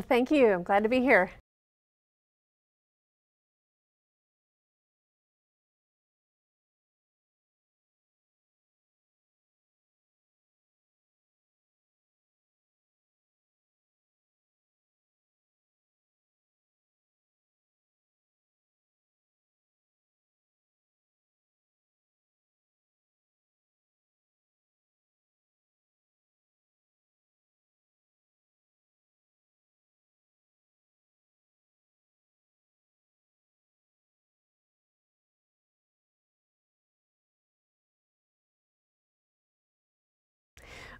Thank you. I'm glad to be here.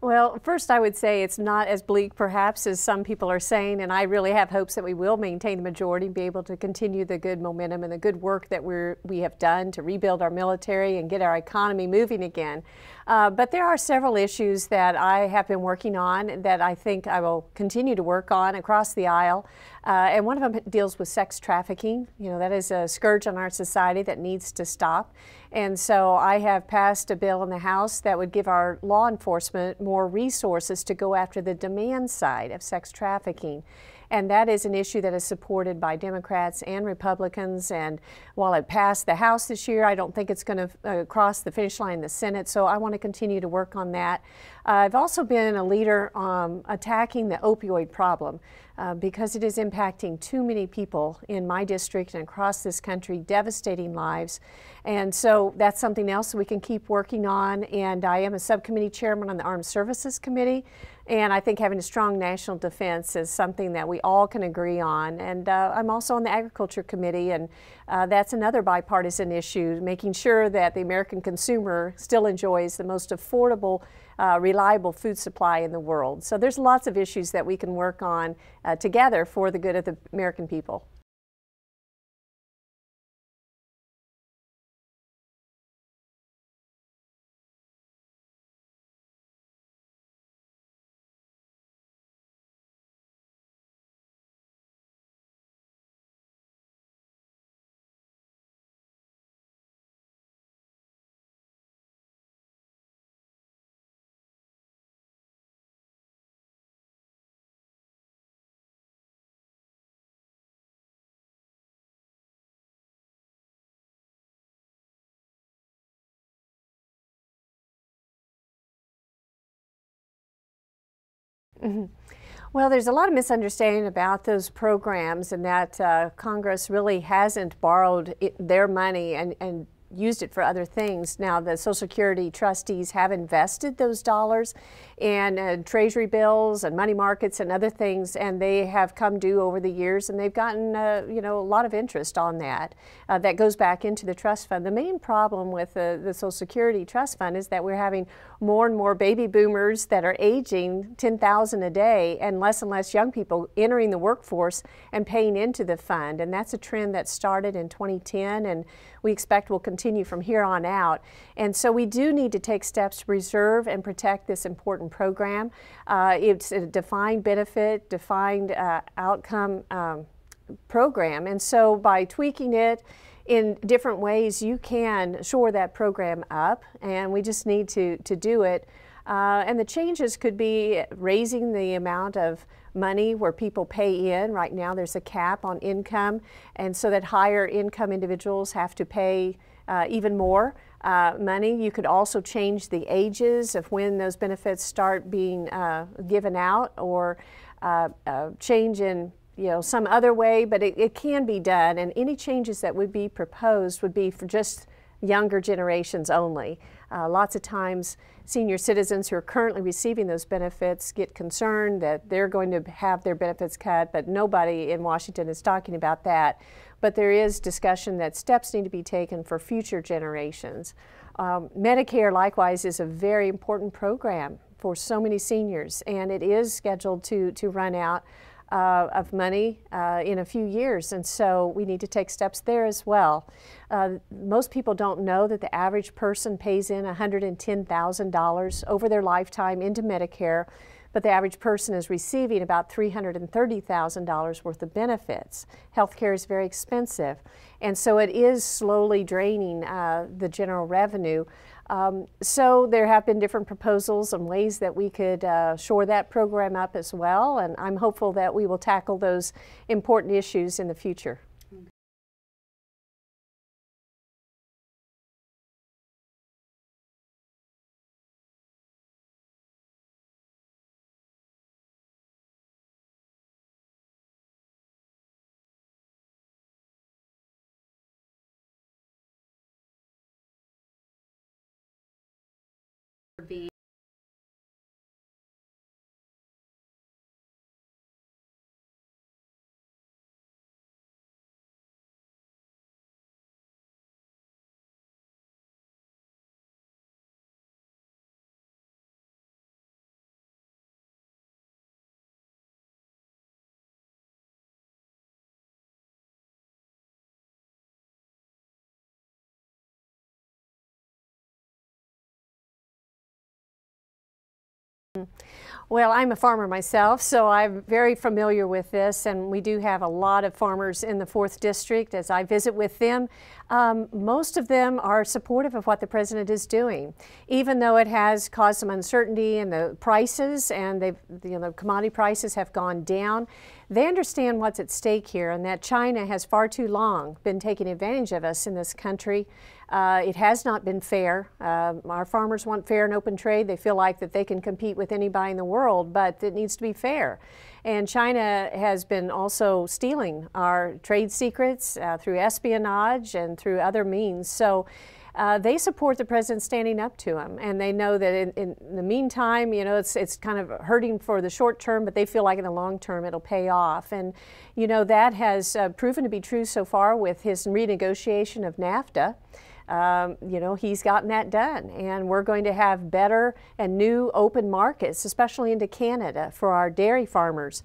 Well, first I would say it's not as bleak perhaps as some people are saying, and I really have hopes that we will maintain the majority and be able to continue the good momentum and the good work that we have done to rebuild our military and get our economy moving again. But there are several issues that I have been working on that I think I will continue to work on across the aisle. And one of them deals with sex trafficking. You know, that is a scourge on our society that needs to stop. And so I have passed a bill in the House that would give our law enforcement more resources to go after the demand side of sex trafficking. And that is an issue that is supported by Democrats and Republicans. And while it passed the House this year, I don't think it's going to cross the finish line in the Senate. So I want to continue to work on that. I've also been a leader attacking the opioid problem because it is impacting too many people in my district and across this country, devastating lives. And so that's something else we can keep working on. And I am a subcommittee chairman on the Armed Services Committee. And I think having a strong national defense is something that we all can agree on. And I'm also on the Agriculture Committee, and that's another bipartisan issue, making sure that the American consumer still enjoys the most affordable, reliable food supply in the world. So there's lots of issues that we can work on together for the good of the American people. Mhm. Well, there's a lot of misunderstanding about those programs, and that Congress really hasn't borrowed their money and used it for other things. Now, the Social Security trustees have invested those dollars in treasury bills and money markets and other things, and they have come due over the years, and they've gotten a lot of interest on that. That goes back into the trust fund. The main problem with the Social Security trust fund is that we're having more and more baby boomers that are aging 10,000 a day, and less young people entering the workforce and paying into the fund. And that's a trend that started in 2010, and we expect will continue from here on out. And so we do need to take steps to preserve and protect this important program. It's a defined benefit, defined outcome program. And so by tweaking it in different ways, you can shore that program up, and we just need to do it. And the changes could be raising the amount of money where people pay in. Right now there's a cap on income, and so that higher income individuals have to pay even more money. You could also change the ages of when those benefits start being given out, or change in some other way, but it can be done, and any changes that would be proposed would be for just younger generations only. Lots of times senior citizens who are currently receiving those benefits get concerned that they're going to have their benefits cut, but nobody in Washington is talking about that. But there is discussion that steps need to be taken for future generations. Medicare, likewise, is a very important program for so many seniors, and it is scheduled to run out of money in a few years, and so we need to take steps there as well. Most people don't know that the average person pays in $110,000 over their lifetime into Medicare, but the average person is receiving about $330,000 worth of benefits. Healthcare is very expensive, and so it is slowly draining the general revenue. So there have been different proposals and ways that we could shore that program up as well, and I'm hopeful that we will tackle those important issues in the future. Well, I'm a farmer myself, so I'm very familiar with this, and we do have a lot of farmers in the 4th District. As I visit with them, most of them are supportive of what the President is doing, even though it has caused some uncertainty in the prices, and the commodity prices have gone down. They understand what's at stake here, and that China has far too long been taking advantage of us in this country. It has not been fair. Our farmers want fair and open trade. They feel like that they can compete with anybody in the world, but it needs to be fair. And China has been also stealing our trade secrets through espionage and through other means. So they support the President standing up to them, and they know that in the meantime, you know, it's kind of hurting for the short term, but they feel like in the long term it'll pay off. And you know, that has proven to be true so far with his renegotiation of NAFTA. You know, he's gotten that done, and we're going to have better and new open markets, especially into Canada for our dairy farmers.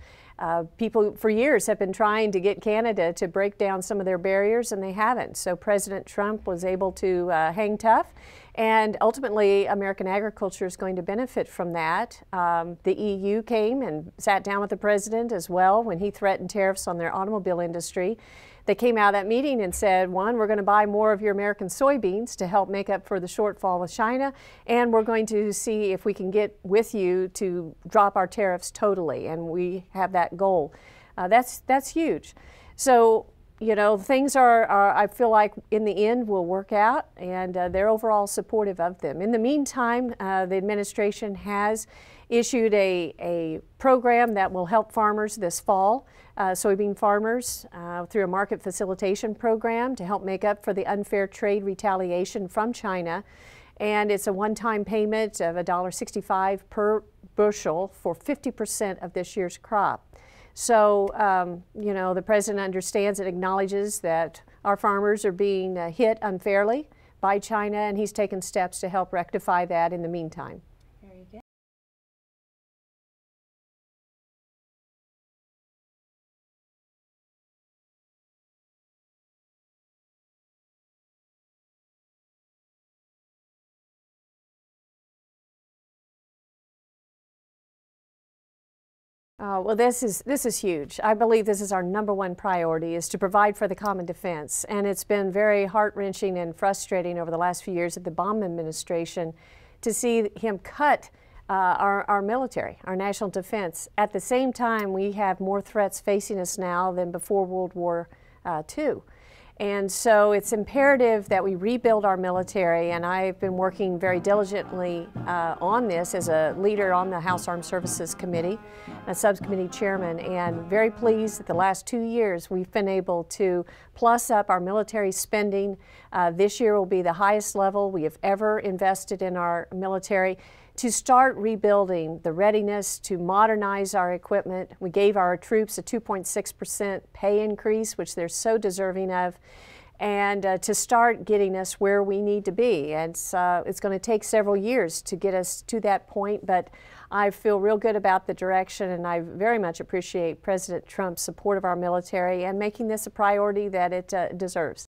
People for years have been trying to get Canada to break down some of their barriers, and they haven't. So President Trump was able to hang tough, and ultimately American agriculture is going to benefit from that. The EU came and sat down with the President as well when he threatened tariffs on their automobile industry. They came out of that meeting and said, one, we're going to buy more of your American soybeans to help make up for the shortfall with China, and we're going to see if we can get with you to drop our tariffs totally, and we have that goal. That's huge. So, you know, things I feel like in the end will work out, and they're overall supportive of them. In the meantime, the administration has issued a program that will help farmers this fall, soybean farmers, through a market facilitation program to help make up for the unfair trade retaliation from China. And it's a one-time payment of $1.65 per bushel for 50% of this year's crop. So, you know, the President understands and acknowledges that our farmers are being hit unfairly by China, and he's taken steps to help rectify that in the meantime. Very good. Well, this is huge. I believe this is our #1 priority, is to provide for the common defense. And it's been very heart-wrenching and frustrating over the last few years of the Obama administration to see him cut our military, our national defense. At the same time, we have more threats facing us now than before World War II. And so it's imperative that we rebuild our military, and I've been working very diligently on this as a leader on the House Armed Services Committee, a subcommittee chairman, and very pleased that the last 2 years we've been able to plus up our military spending. This year will be the highest level we have ever invested in our military, to start rebuilding the readiness, to modernize our equipment. We gave our troops a 2.6% pay increase, which they're so deserving of, and to start getting us where we need to be. And it's going to take several years to get us to that point, but I feel real good about the direction, and I very much appreciate President Trump's support of our military and making this a priority that it deserves.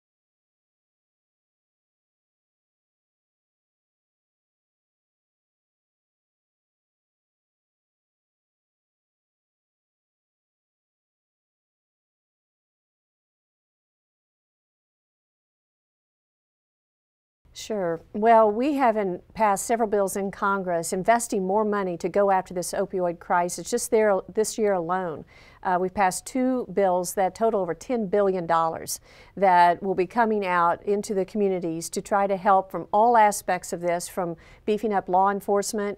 Sure. Well, we have passed several bills in Congress investing more money to go after this opioid crisis. Just there this year alone, we've passed 2 bills that total over $10 billion that will be coming out into the communities to try to help from all aspects of this, from beefing up law enforcement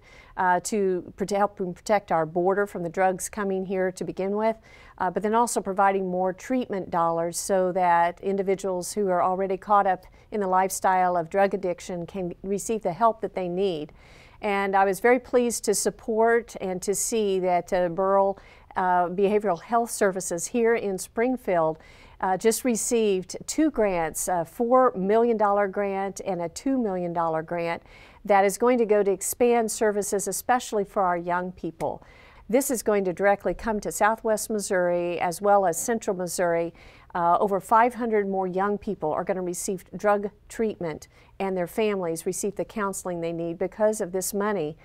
to help protect our border from the drugs coming here to begin with, but then also providing more treatment dollars so that individuals who are already caught up in the lifestyle of drug addiction can receive the help that they need. And I was very pleased to support and to see that Rural Behavioral Health Services here in Springfield just received 2 grants, a $4 million grant and a $2 million grant that is going to go to expand services, especially for our young people. This is going to directly come to Southwest Missouri as well as Central Missouri. Over 500 more young people are going to receive drug treatment, and their families receive the counseling they need because of this money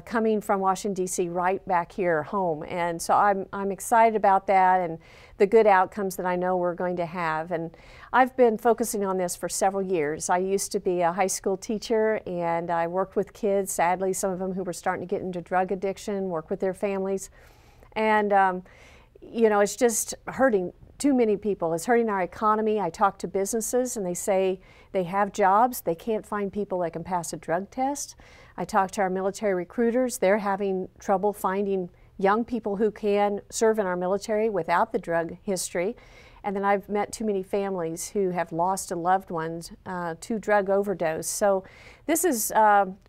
coming from Washington, D.C. right back here home. And so I'm excited about that and the good outcomes that I know we're going to have. And I've been focusing on this for several years. I used to be a high school teacher, and I worked with kids, sadly some of them who were starting to get into drug addiction, work with their families. And you know, it's just hurting too many people. It's hurting our economy. I talk to businesses and they say they have jobs, they can't find people that can pass a drug test. I talk to our military recruiters. They're having trouble finding young people who can serve in our military without the drug history. And then I've met too many families who have lost a loved one to drug overdose. So this is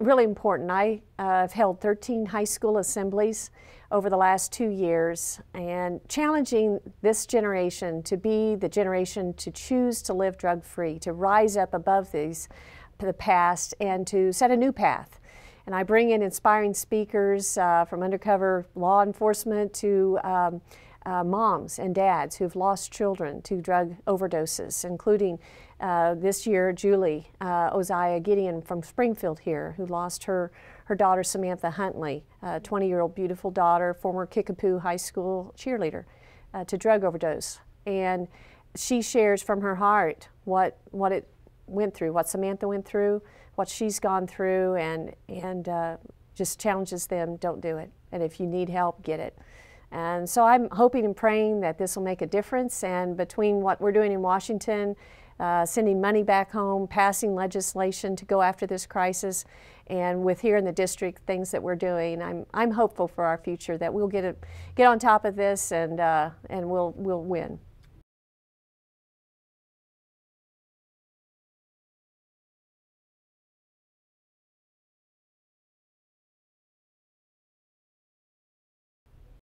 really important. I have held 13 high school assemblies over the last 2 years and challenging this generation to be the generation to choose to live drug-free, to rise up above the past and to set a new path. And I bring in inspiring speakers from undercover law enforcement to moms and dads who've lost children to drug overdoses, including this year Julie Oziah Gideon from Springfield here, who lost her daughter Samantha Huntley, a 20-year-old beautiful daughter, former Kickapoo High School cheerleader, to drug overdose. And she shares from her heart what it went through, what Samantha went through, what she's gone through, and just challenges them, don't do it. And if you need help, get it. And so I'm hoping and praying that this will make a difference. And between what we're doing in Washington, sending money back home, passing legislation to go after this crisis, and with here in the district, things that we're doing, I'm hopeful for our future that we'll get on top of this and we'll win.